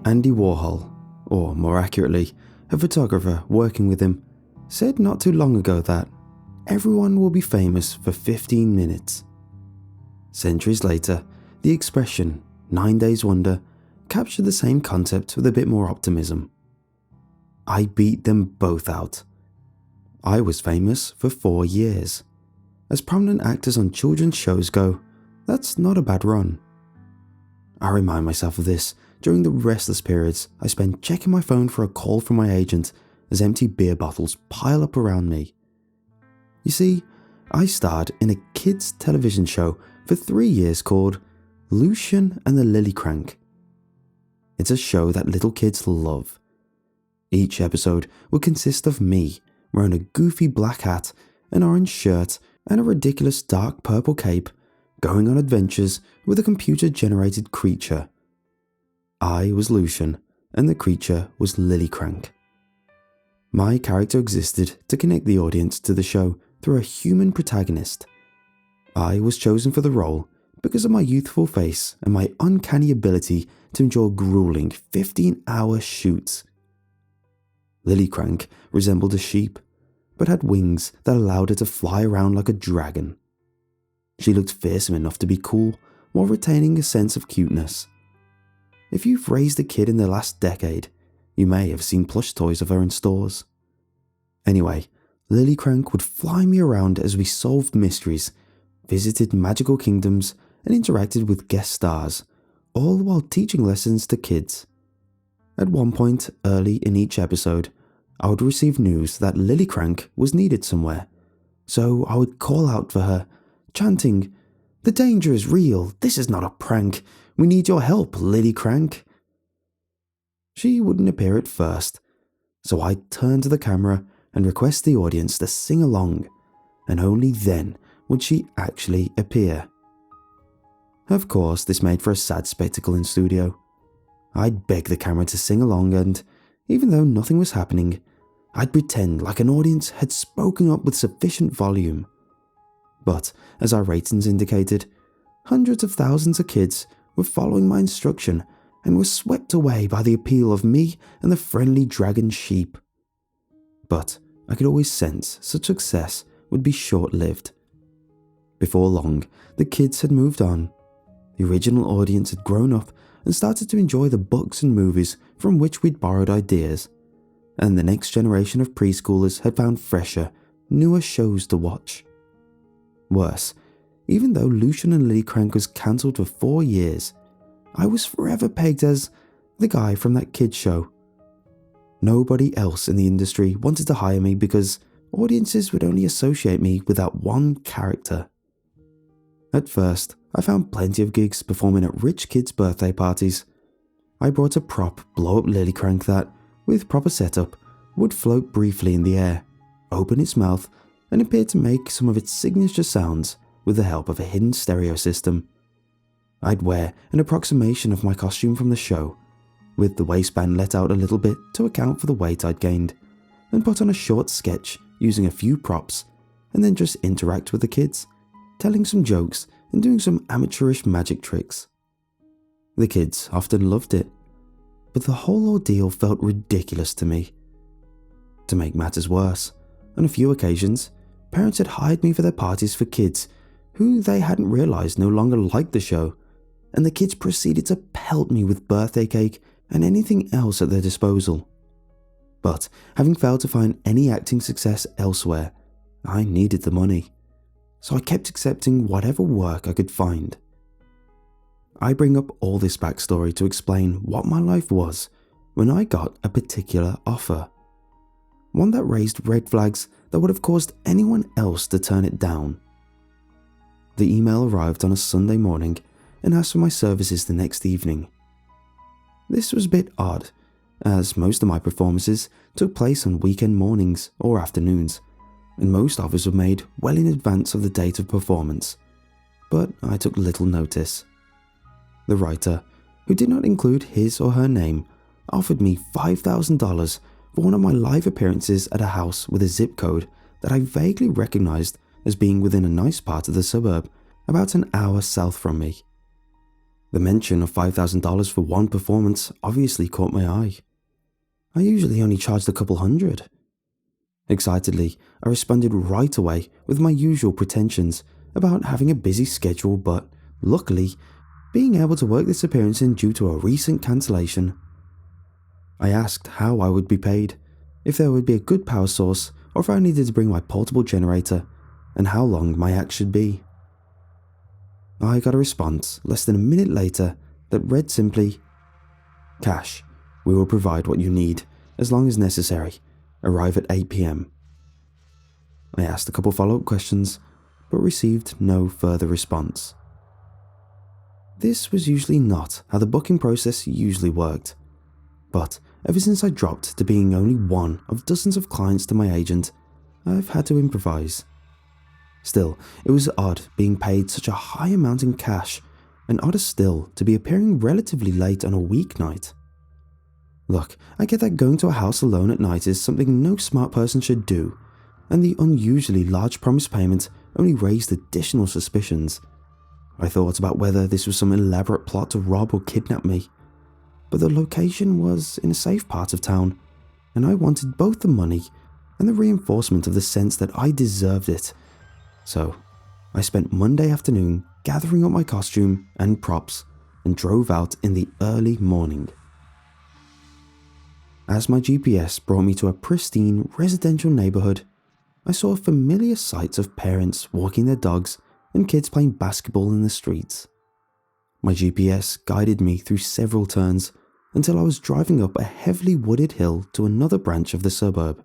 Andy Warhol, or more accurately, a photographer working with him, said not too long ago that everyone will be famous for 15 minutes. Centuries later, the expression 9 days wonder captured the same concept with a bit more optimism. I beat them both out. I was famous for 4 years. As prominent actors on children's shows go, that's not a bad run. I remind myself of this during the restless periods I spend checking my phone for a call from my agent as empty beer bottles pile up around me. You see, I starred in a kids' television show for 3 years called Lucian and the Lily Crank. It's a show that little kids love. Each episode would consist of me wearing a goofy black hat, an orange shirt, and a ridiculous dark purple cape, going on adventures with a computer-generated creature. I was Lucian, and the creature was Lily Crank. My character existed to connect the audience to the show through a human protagonist. I was chosen for the role because of my youthful face and my uncanny ability to endure grueling 15-hour shoots. Lily Crank resembled a sheep, but had wings that allowed her to fly around like a dragon. She looked fearsome enough to be cool while retaining a sense of cuteness. If you've raised a kid in the last decade, you may have seen plush toys of her in stores. Anyway, Lily Crank would fly me around as we solved mysteries, visited magical kingdoms, and interacted with guest stars, all while teaching lessons to kids. At one point early in each episode, I would receive news that Lily Crank was needed somewhere, so I would call out for her, chanting, "The danger is real, this is not a prank, we need your help, Lily Crank." She wouldn't appear at first, so I'd turn to the camera and request the audience to sing along, and only then would she actually appear. Of course, this made for a sad spectacle in studio. I'd beg the camera to sing along and, even though nothing was happening, I'd pretend like an audience had spoken up with sufficient volume. But, as our ratings indicated, hundreds of thousands of kids were following my instruction and were swept away by the appeal of me and the friendly dragon sheep. But I could always sense such success would be short-lived. Before long, the kids had moved on. The original audience had grown up and started to enjoy the books and movies from which we'd borrowed ideas, and the next generation of preschoolers had found fresher, newer shows to watch. Worse, even though Lucian and Lily Crank was cancelled for 4 years, I was forever pegged as the guy from that kids show. Nobody else in the industry wanted to hire me because audiences would only associate me with that one character. At first, I found plenty of gigs performing at rich kids' birthday parties. I brought a prop blow-up Lily Crank that, with proper setup, would float briefly in the air, open its mouth, and appear to make some of its signature sounds with the help of a hidden stereo system. I'd wear an approximation of my costume from the show, with the waistband let out a little bit to account for the weight I'd gained, and put on a short sketch using a few props, and then just interact with the kids, telling some jokes and doing some amateurish magic tricks. The kids often loved it, but the whole ordeal felt ridiculous to me. To make matters worse, on a few occasions, parents had hired me for their parties for kids who they hadn't realised no longer liked the show, and the kids proceeded to pelt me with birthday cake and anything else at their disposal. But having failed to find any acting success elsewhere, I needed the money, so I kept accepting whatever work I could find. I bring up all this backstory to explain what my life was when I got a particular offer. One that raised red flags that would have caused anyone else to turn it down. The email arrived on a Sunday morning and asked for my services the next evening. This was a bit odd, as most of my performances took place on weekend mornings or afternoons, and most offers were made well in advance of the date of performance, but I took little notice. The writer, who did not include his or her name, offered me $5,000 for one of my live appearances at a house with a zip code that I vaguely recognized as being within a nice part of the suburb, about an hour south from me. The mention of $5,000 for one performance obviously caught my eye. I usually only charged a couple hundred. Excitedly, I responded right away with my usual pretensions about having a busy schedule, but luckily, being able to work this appearance in due to a recent cancellation. I asked how I would be paid, if there would be a good power source, or if I needed to bring my portable generator, and how long my act should be. I got a response less than a minute later that read simply, "Cash, we will provide what you need, as long as necessary. Arrive at 8 p.m. I asked a couple follow-up questions, but received no further response. This was usually not how the booking process usually worked, but ever since I dropped to being only one of dozens of clients to my agent, I've had to improvise. Still, it was odd being paid such a high amount in cash, and odder still to be appearing relatively late on a weeknight. Look, I get that going to a house alone at night is something no smart person should do, and the unusually large promise payment only raised additional suspicions. I thought about whether this was some elaborate plot to rob or kidnap me, but the location was in a safe part of town, and I wanted both the money and the reinforcement of the sense that I deserved it. So, I spent Monday afternoon gathering up my costume and props and drove out in the early morning. As my GPS brought me to a pristine residential neighborhood, I saw familiar sights of parents walking their dogs and kids playing basketball in the streets. My GPS guided me through several turns until I was driving up a heavily wooded hill to another branch of the suburb.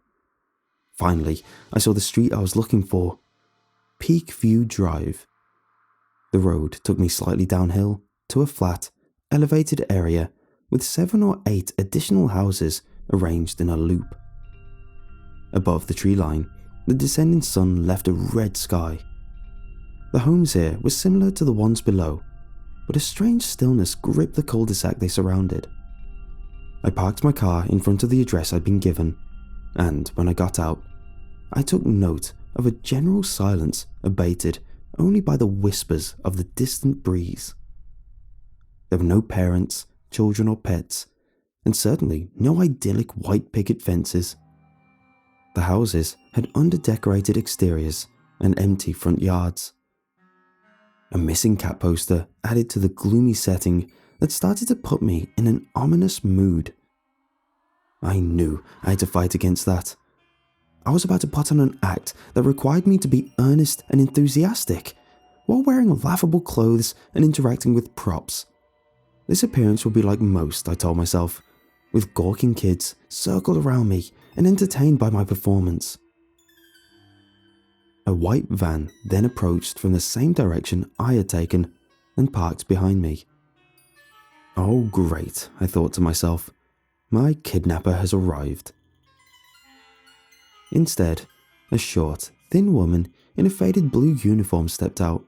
Finally, I saw the street I was looking for, Peakview Drive. The road took me slightly downhill to a flat, elevated area with 7 or 8 additional houses arranged in a loop. Above the tree line, the descending sun left a red sky. The homes here were similar to the ones below, but a strange stillness gripped the cul-de-sac they surrounded. I parked my car in front of the address I'd been given, and when I got out, I took note of a general silence abated only by the whispers of the distant breeze. There were no parents, children or pets, and certainly no idyllic white picket fences. The houses had underdecorated exteriors and empty front yards. A missing cat poster added to the gloomy setting that started to put me in an ominous mood. I knew I had to fight against that. I was about to put on an act that required me to be earnest and enthusiastic, while wearing laughable clothes and interacting with props. This appearance would be like most, I told myself, with gawking kids circled around me and entertained by my performance. A white van then approached from the same direction I had taken and parked behind me. Oh great, I thought to myself, my kidnapper has arrived. Instead, a short, thin woman in a faded blue uniform stepped out.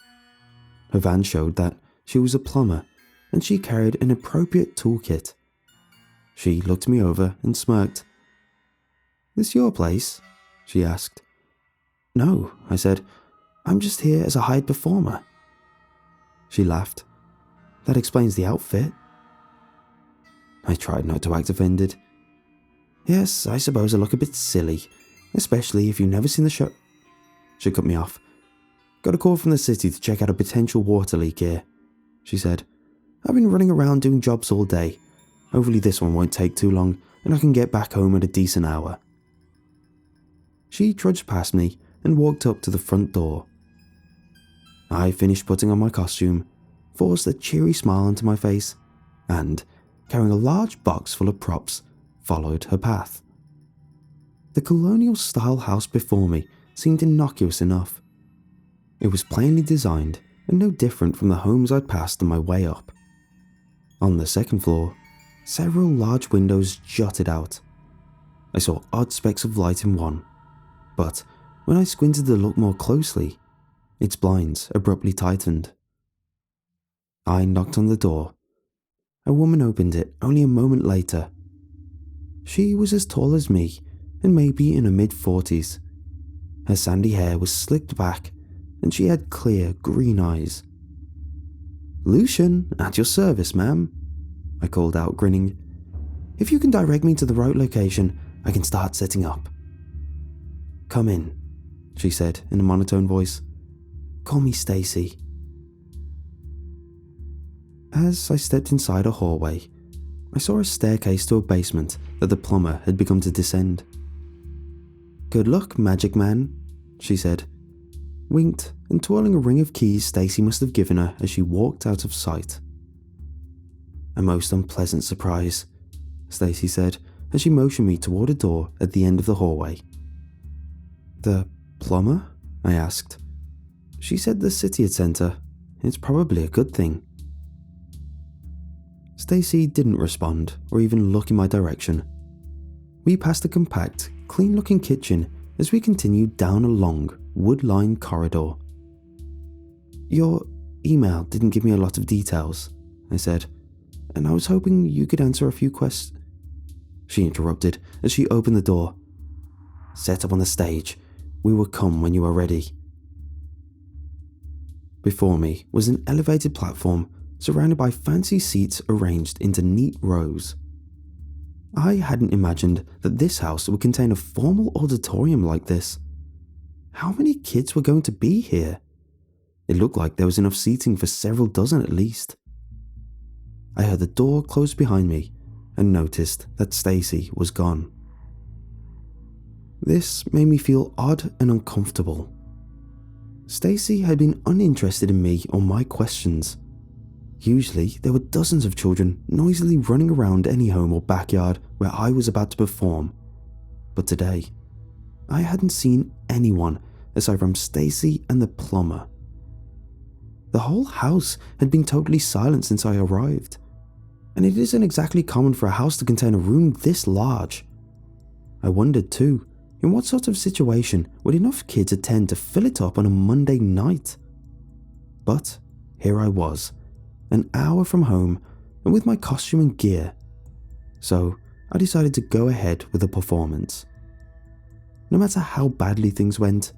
Her van showed that she was a plumber and she carried an appropriate toolkit. She looked me over and smirked. "This your place?" she asked. "No," I said. "I'm just here as a hired performer." She laughed. "That explains the outfit." I tried not to act offended. "Yes, I suppose I look a bit silly, especially if you've never seen the show." She cut me off. "Got a call from the city to check out a potential water leak here," she said. "I've been running around doing jobs all day. Hopefully this one won't take too long and I can get back home at a decent hour." She trudged past me and walked up to the front door. I finished putting on my costume, forced a cheery smile onto my face, and, carrying a large box full of props, followed her path. The colonial-style house before me seemed innocuous enough. It was plainly designed and no different from the homes I'd passed on my way up. On the second floor, several large windows jutted out. I saw odd specks of light in one, but when I squinted to look more closely, its blinds abruptly tightened. I knocked on the door. A woman opened it only a moment later. She was as tall as me and maybe in her mid-40s. Her sandy hair was slicked back and she had clear green eyes. "Lucian, at your service, ma'am," I called out, grinning. "If you can direct me to the right location, I can start setting up." "Come in," she said in a monotone voice. "Call me Stacy." As I stepped inside a hallway, I saw a staircase to a basement that the plumber had begun to descend. "Good luck, magic man," she said, winked, and twirling a ring of keys Stacy must have given her as she walked out of sight. "A most unpleasant surprise," Stacy said as she motioned me toward a door at the end of the hallway. "The plumber?" I asked. "She said the city had sent her. It's probably a good thing." Stacy didn't respond or even look in my direction. We passed a compact, clean-looking kitchen as we continued down a long, wood-lined corridor. "Your email didn't give me a lot of details," I said, "and I was hoping you could answer a few questions." She interrupted as she opened the door. "Set up on the stage. We will come when you are ready." Before me was an elevated platform surrounded by fancy seats arranged into neat rows. I hadn't imagined that this house would contain a formal auditorium like this. How many kids were going to be here? It looked like there was enough seating for several dozen at least. I heard the door close behind me and noticed that Stacy was gone. This made me feel odd and uncomfortable. Stacy had been uninterested in me or my questions. Usually, there were dozens of children noisily running around any home or backyard where I was about to perform. But today, I hadn't seen anyone aside from Stacy and the plumber. The whole house had been totally silent since I arrived, and it isn't exactly common for a house to contain a room this large. I wondered too, in what sort of situation would enough kids attend to fill it up on a Monday night? But here I was, an hour from home and with my costume and gear, so I decided to go ahead with the performance. No matter how badly things went,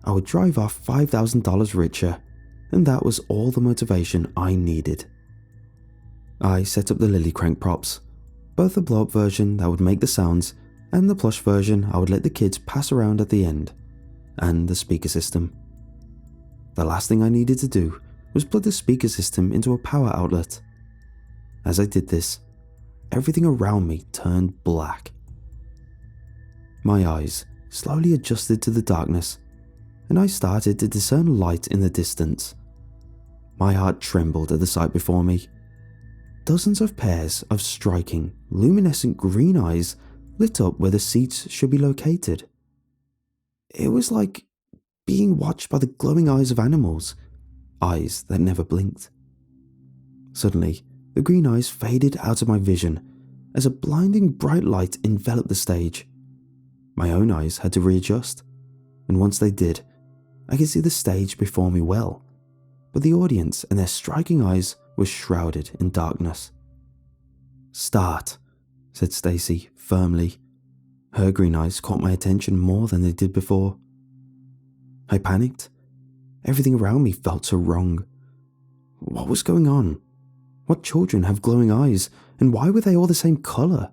I would drive off $5,000 richer, and that was all the motivation I needed. I set up the lily crank props, both the blow-up version that would make the sounds and the plush version I would let the kids pass around at the end, and the speaker system. The last thing I needed to do was plug the speaker system into a power outlet. As I did this, everything around me turned black. My eyes slowly adjusted to the darkness, and I started to discern light in the distance. My heart trembled at the sight before me. Dozens of pairs of striking, luminescent green eyes lit up where the seats should be located. It was like being watched by the glowing eyes of animals, eyes that never blinked. Suddenly, the green eyes faded out of my vision as a blinding bright light enveloped the stage. My own eyes had to readjust, and once they did, I could see the stage before me well, but the audience and their striking eyes were shrouded in darkness. "Start," said Stacy firmly. Her green eyes caught my attention more than they did before. I panicked. Everything around me felt so wrong. What was going on? What children have glowing eyes, and why were they all the same color?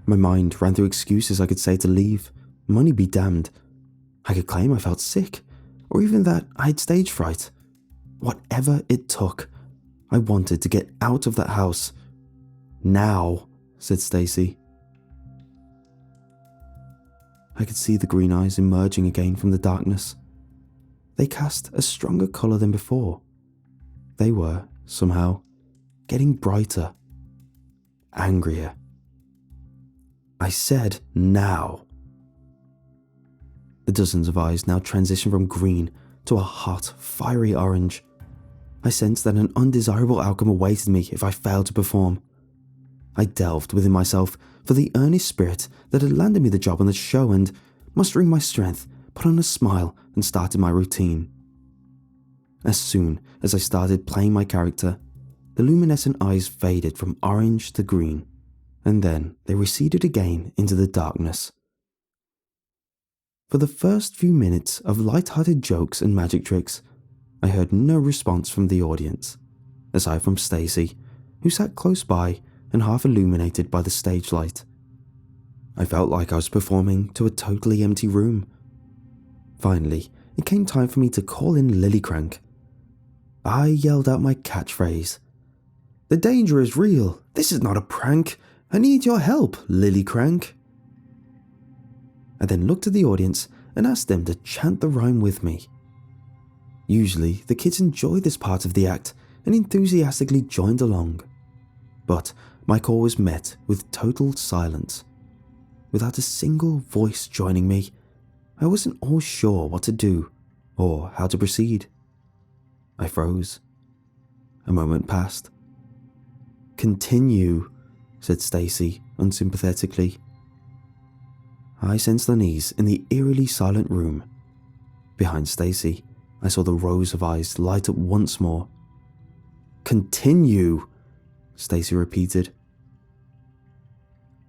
My mind ran through excuses I could say to leave. Money be damned. I could claim I felt sick, or even that I had stage fright. Whatever it took, I wanted to get out of that house. "Now," said Stacy. I could see the green eyes emerging again from the darkness. They cast a stronger color than before. They were, somehow, getting brighter, angrier. I said now. The dozens of eyes now transitioned from green to a hot, fiery orange. I sensed that an undesirable outcome awaited me if I failed to perform. I delved within myself for the earnest spirit that had landed me the job on the show and, mustering my strength, put on a smile and started my routine. As soon as I started playing my character, the luminescent eyes faded from orange to green, and then they receded again into the darkness. For the first few minutes of light-hearted jokes and magic tricks, I heard no response from the audience. aside from Stacy, who sat close by and half illuminated by the stage light. I felt like I was performing to a totally empty room. Finally, it came time for me to call in Lilycrank. I yelled out my catchphrase. "The danger is real. This is not a prank. I need your help, Lilycrank." I then looked at the audience and asked them to chant the rhyme with me. Usually, the kids enjoy this part of the act and enthusiastically joined along. But my call was met with total silence. Without a single voice joining me, I wasn't all sure what to do or how to proceed. I froze. A moment passed. "Continue," said Stacy unsympathetically. I sensed unease in the eerily silent room. Behind Stacy, I saw the rows of eyes light up once more. "Continue," Stacy repeated.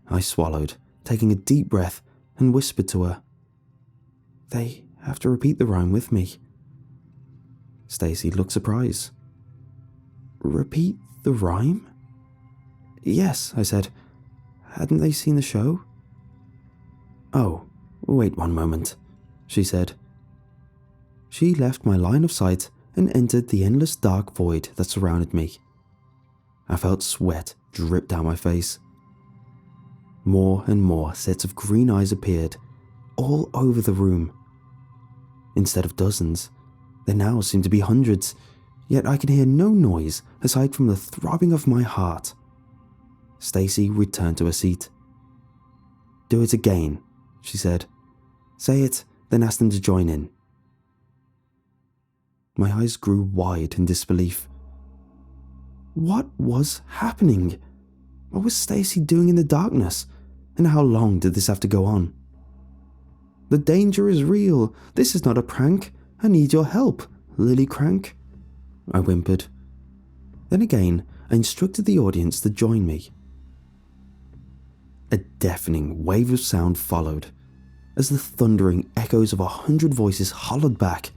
I swallowed, taking a deep breath, and whispered to her, "They have to repeat the rhyme with me." Stacy looked surprised. "Repeat the rhyme?" "Yes," I said. "Hadn't they seen the show?" "Oh, wait one moment," she said. She left my line of sight and entered the endless dark void that surrounded me. I felt sweat drip down my face. More and more sets of green eyes appeared, all over the room. Instead of dozens, there now seemed to be hundreds, yet I could hear no noise aside from the throbbing of my heart. Stacy returned to her seat. "Do it again," she said. "Say it, then ask them to join in." My eyes grew wide in disbelief. What was happening? What was Stacy doing in the darkness? And how long did this have to go on? "The danger is real. This is not a prank. I need your help, Lilycrank," I whimpered. Then again, I instructed the audience to join me. A deafening wave of sound followed, as the thundering echoes of 100 voices hollered back,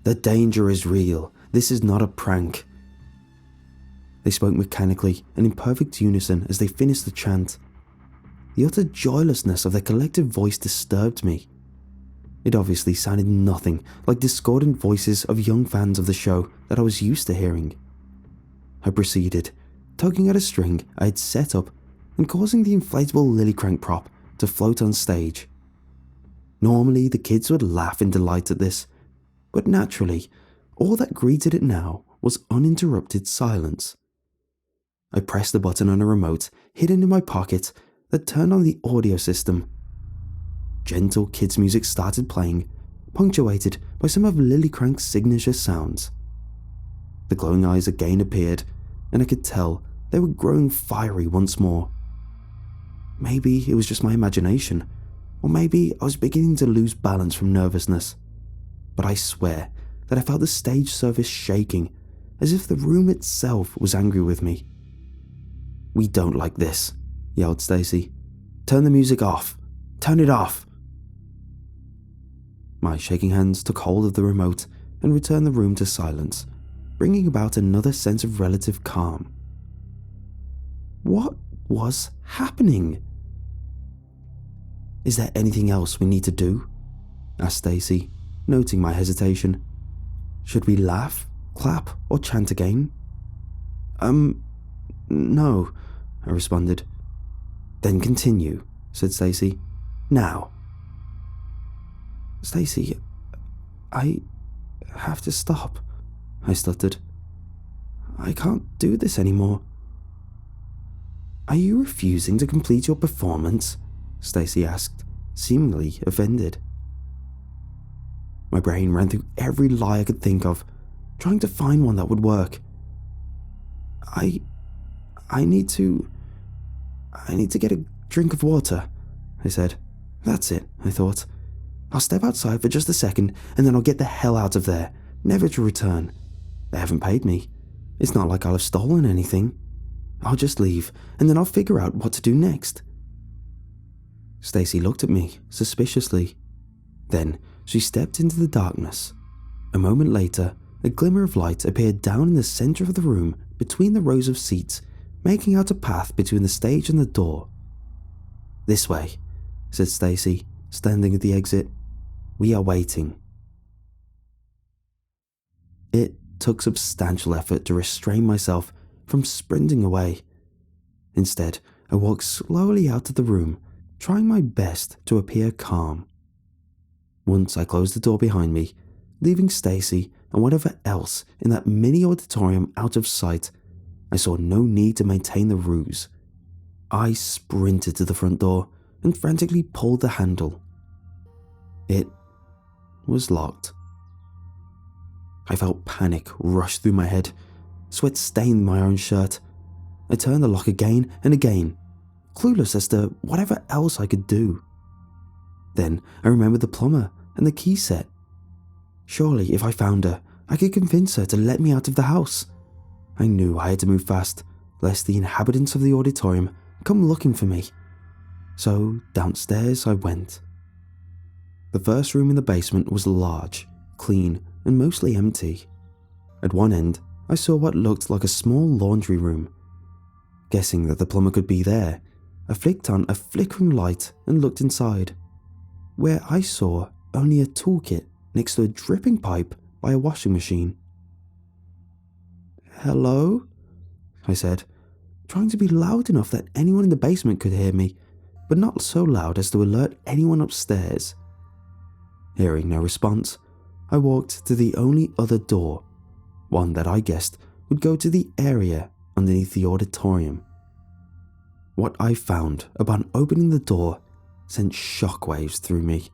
"The danger is real. This is not a prank." They spoke mechanically and in perfect unison as they finished the chant. The utter joylessness of their collective voice disturbed me. It obviously sounded nothing like discordant voices of young fans of the show that I was used to hearing. I proceeded, tugging at a string I had set up and causing the inflatable Lilycrank prop to float on stage. Normally, the kids would laugh in delight at this, but naturally, all that greeted it now was uninterrupted silence. I pressed the button on a remote hidden in my pocket that turned on the audio system. Gentle kids' music started playing, punctuated by some of Lilycrank's signature sounds. The glowing eyes again appeared, and I could tell they were growing fiery once more. Maybe it was just my imagination, or maybe I was beginning to lose balance from nervousness. But I swear that I felt the stage surface shaking, as if the room itself was angry with me. "We don't like this," yelled Stacy. "Turn the music off. Turn it off." My shaking hands took hold of the remote and returned the room to silence, bringing about another sense of relative calm. What was happening? "Is there anything else we need to do?" asked Stacy, noting my hesitation. "Should we laugh, clap, or chant again?" No," I responded. "Then continue," said Stacy. "Now." "Stacy, I have to stop," I stuttered. "I can't do this anymore." "Are you refusing to complete your performance?" Stacy asked, seemingly offended. My brain ran through every lie I could think of, trying to find one that would work. I need to get a drink of water," I said. "That's it," I thought. "I'll step outside for just a second and then I'll get the hell out of there, never to return. They haven't paid me. It's not like I'll have stolen anything. I'll just leave and then I'll figure out what to do next." Stacy looked at me suspiciously. Then she stepped into the darkness. A moment later, a glimmer of light appeared down in the center of the room between the rows of seats, making out a path between the stage and the door. "This way," said Stacy, standing at the exit. "We are waiting." It took substantial effort to restrain myself from sprinting away. Instead, I walked slowly out of the room, trying my best to appear calm. Once I closed the door behind me, leaving Stacy and whatever else in that mini auditorium out of sight, I saw no need to maintain the ruse. I sprinted to the front door and frantically pulled the handle. It was locked. I felt panic rush through my head. Sweat stained my orange shirt. I turned the lock again and again, clueless as to whatever else I could do. Then I remembered the plumber and the key set. Surely, if I found her, I could convince her to let me out of the house. I knew I had to move fast, lest the inhabitants of the auditorium come looking for me. So downstairs I went. The first room in the basement was large, clean, and mostly empty. At one end, I saw what looked like a small laundry room. Guessing that the plumber could be there, I flicked on a flickering light and looked inside, where I saw only a toolkit next to a dripping pipe by a washing machine. "Hello?" I said, trying to be loud enough that anyone in the basement could hear me, but not so loud as to alert anyone upstairs. Hearing no response, I walked to the only other door, one that I guessed would go to the area underneath the auditorium. What I found upon opening the door sent shockwaves through me.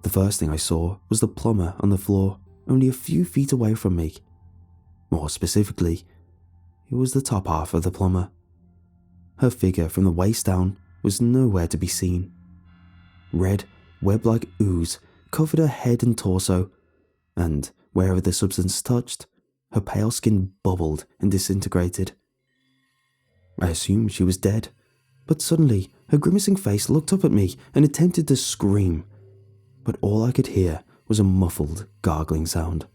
The first thing I saw was the plumber on the floor, only a few feet away from me. More specifically, it was the top half of the plumber. Her figure from the waist down was nowhere to be seen. Red, web-like ooze covered her head and torso, and wherever the substance touched, her pale skin bubbled and disintegrated. I assumed she was dead, but suddenly her grimacing face looked up at me and attempted to scream, but all I could hear was a muffled, gargling sound.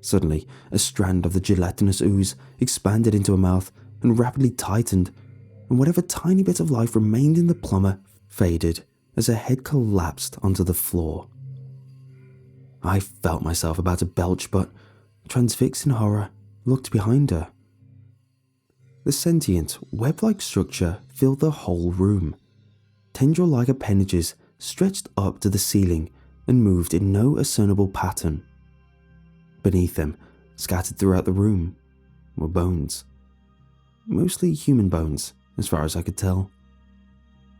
Suddenly, a strand of the gelatinous ooze expanded into her mouth and rapidly tightened, and whatever tiny bit of life remained in the plumber faded as her head collapsed onto the floor. I felt myself about to belch, but, transfixed in horror, looked behind her. The sentient, web-like structure filled the whole room. Tendril-like appendages stretched up to the ceiling and moved in no discernible pattern. Beneath them, scattered throughout the room, were bones. Mostly human bones, as far as I could tell.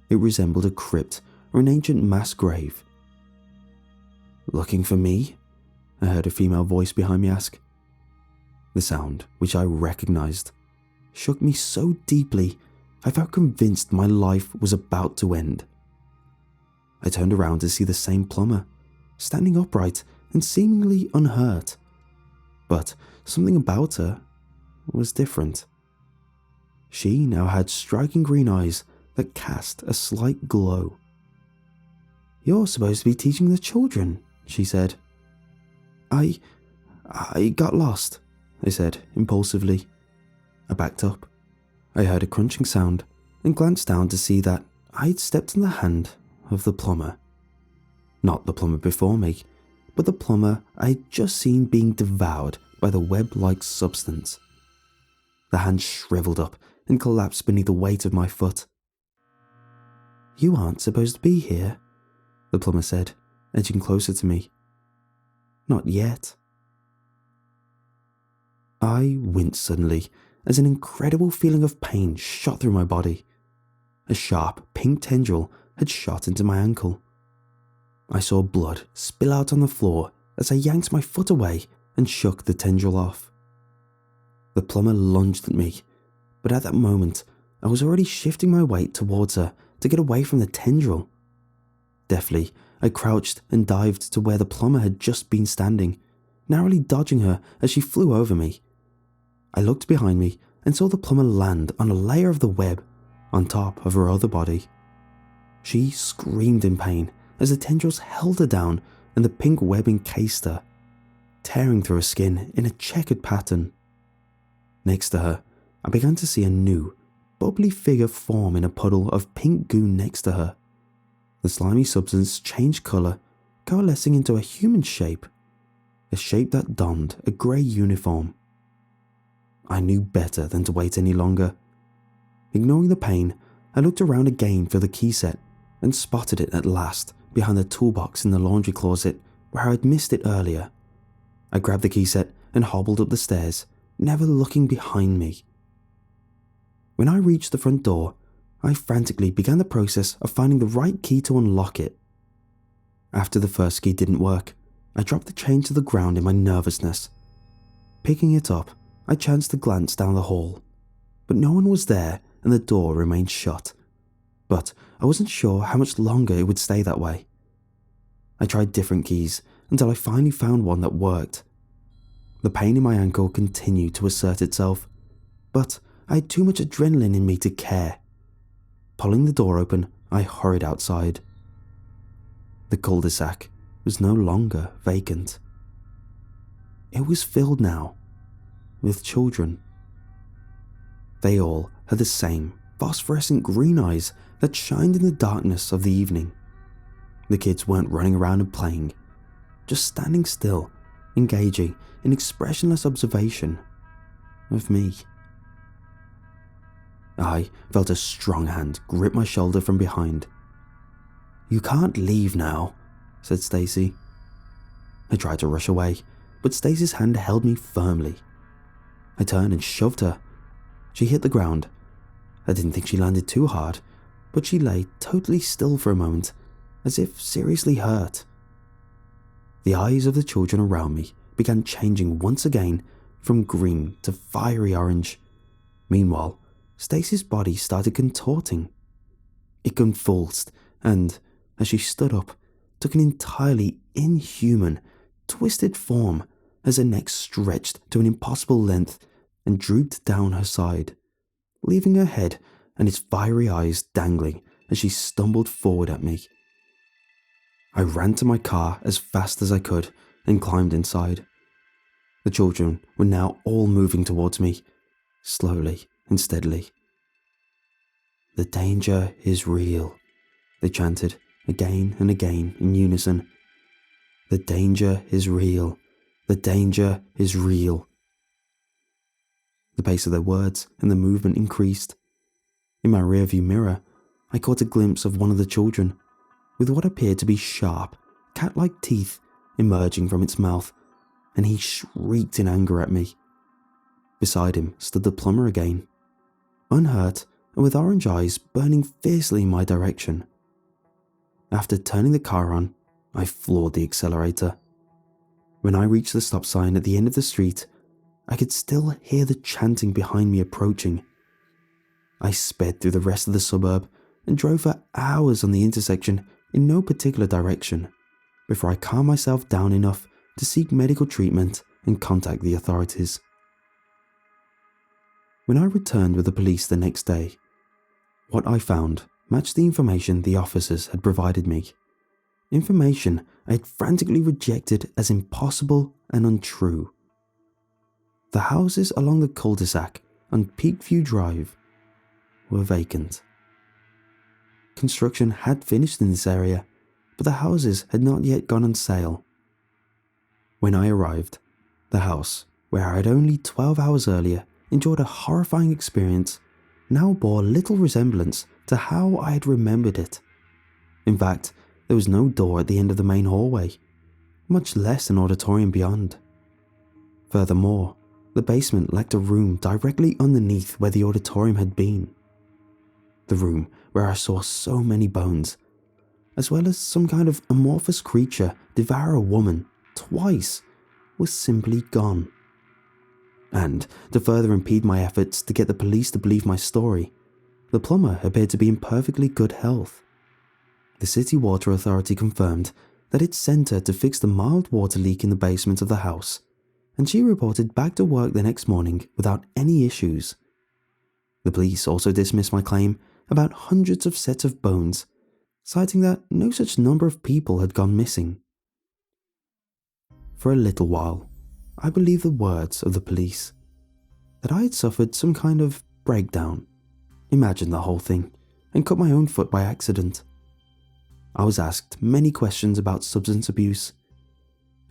It resembled a crypt or an ancient mass grave. "Looking for me?" I heard a female voice behind me ask. The sound, which I recognized, shook me so deeply I felt convinced my life was about to end. I turned around to see the same plumber, standing upright and seemingly unhurt. But something about her was different. She now had striking green eyes that cast a slight glow. "You're supposed to be teaching the children," she said. I got lost," I said impulsively. I backed up. I heard a crunching sound and glanced down to see that I'd stepped on the hand of the plumber. Not the plumber before me, but the plumber I had just seen being devoured by the web-like substance. The hand shriveled up and collapsed beneath the weight of my foot. "You aren't supposed to be here," the plumber said, edging closer to me. "Not yet." I winced suddenly as an incredible feeling of pain shot through my body. A sharp pink tendril had shot into my ankle. I saw blood spill out on the floor as I yanked my foot away and shook the tendril off. The plumber lunged at me, but at that moment I was already shifting my weight towards her to get away from the tendril. Deftly, I crouched and dived to where the plumber had just been standing, narrowly dodging her as she flew over me. I looked behind me and saw the plumber land on a layer of the web on top of her other body. She screamed in pain as the tendrils held her down and the pink web encased her. tearing through her skin in a checkered pattern. Next to her, I began to see a new, bubbly figure form in a puddle of pink goo next to her. The slimy substance changed colour, coalescing into a human shape, a shape that donned a grey uniform. I knew better than to wait any longer. Ignoring the pain, I looked around again for the key set and spotted it at last behind the toolbox in the laundry closet where I had missed it earlier. I grabbed the key set and hobbled up the stairs, never looking behind me. When I reached the front door, I frantically began the process of finding the right key to unlock it. After the first key didn't work, I dropped the chain to the ground in my nervousness. Picking it up, I chanced to glance down the hall, but no one was there and the door remained shut. But I wasn't sure how much longer it would stay that way. I tried different keys until I finally found one that worked. The pain in my ankle continued to assert itself, but I had too much adrenaline in me to care. Pulling the door open, I hurried outside. The cul-de-sac was no longer vacant. It was filled now with children. They all had the same phosphorescent green eyes that shined in the darkness of the evening. The kids weren't running around and playing, just standing still, engaging in expressionless observation of me. I felt a strong hand grip my shoulder from behind. "You can't leave now," said Stacy. I tried to rush away, but Stacy's hand held me firmly. I turned and shoved her. She hit the ground. I didn't think she landed too hard, but she lay totally still for a moment, as if seriously hurt. The eyes of the children around me began changing once again from green to fiery orange. Meanwhile, Stacy's body started contorting. It convulsed and, as she stood up, took an entirely inhuman, twisted form as her neck stretched to an impossible length and drooped down her side, leaving her head and its fiery eyes dangling as she stumbled forward at me. I ran to my car as fast as I could and climbed inside. The children were now all moving towards me, slowly and steadily. "The danger is real," they chanted again and again in unison. "The danger is real. The danger is real." The pace of their words and the movement increased. In my rearview mirror, I caught a glimpse of one of the children, with what appeared to be sharp, cat-like teeth emerging from its mouth, and he shrieked in anger at me. Beside him stood the plumber again, unhurt and with orange eyes burning fiercely in my direction. After turning the car on, I floored the accelerator. When I reached the stop sign at the end of the street, I could still hear the chanting behind me approaching. I sped through the rest of the suburb and drove for hours on the intersection in no particular direction before I calmed myself down enough to seek medical treatment and contact the authorities. When I returned with the police the next day, what I found matched the information the officers had provided me. Information I had frantically rejected as impossible and untrue. The houses along the cul-de-sac on Peakview Drive were vacant. Construction had finished in this area, but the houses had not yet gone on sale. When I arrived, the house, where I had only 12 hours earlier enjoyed a horrifying experience, now bore little resemblance to how I had remembered it. In fact, there was no door at the end of the main hallway, much less an auditorium beyond. Furthermore, the basement lacked a room directly underneath where the auditorium had been. The room where I saw so many bones, as well as some kind of amorphous creature devour a woman twice, was simply gone. And to further impede my efforts to get the police to believe my story, the plumber appeared to be in perfectly good health. The city water authority confirmed that it sent her to fix the mild water leak in the basement of the house, and she reported back to work the next morning without any issues. The police also dismissed my claim about hundreds of sets of bones, citing that no such number of people had gone missing. For a little while, I believed the words of the police, that I had suffered some kind of breakdown, imagined the whole thing, and cut my own foot by accident. I was asked many questions about substance abuse.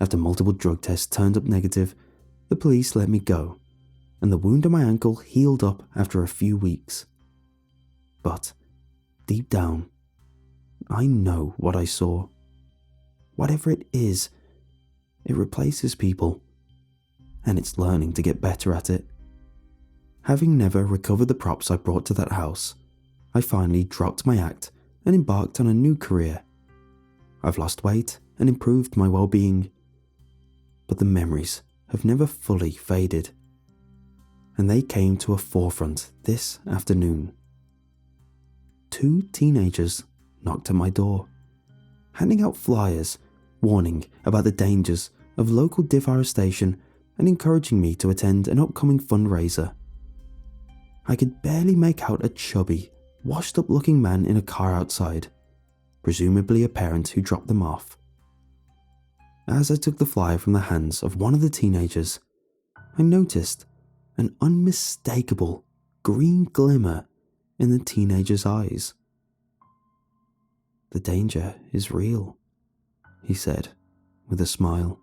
After multiple drug tests turned up negative, the police let me go, and the wound on my ankle healed up after a few weeks. But, deep down, I know what I saw. Whatever it is, it replaces people, and it's learning to get better at it. Having never recovered the props I brought to that house, I finally dropped my act and embarked on a new career. I've lost weight and improved my well-being, but the memories have never fully faded, and they came to a forefront this afternoon. 2 teenagers knocked at my door, handing out flyers warning about the dangers of local deforestation and encouraging me to attend an upcoming fundraiser. I could barely make out a chubby, washed-up looking man in a car outside, presumably a parent who dropped them off. As I took the flyer from the hands of one of the teenagers, I noticed an unmistakable green glimmer in the teenager's eyes. "The danger is real," he said with a smile.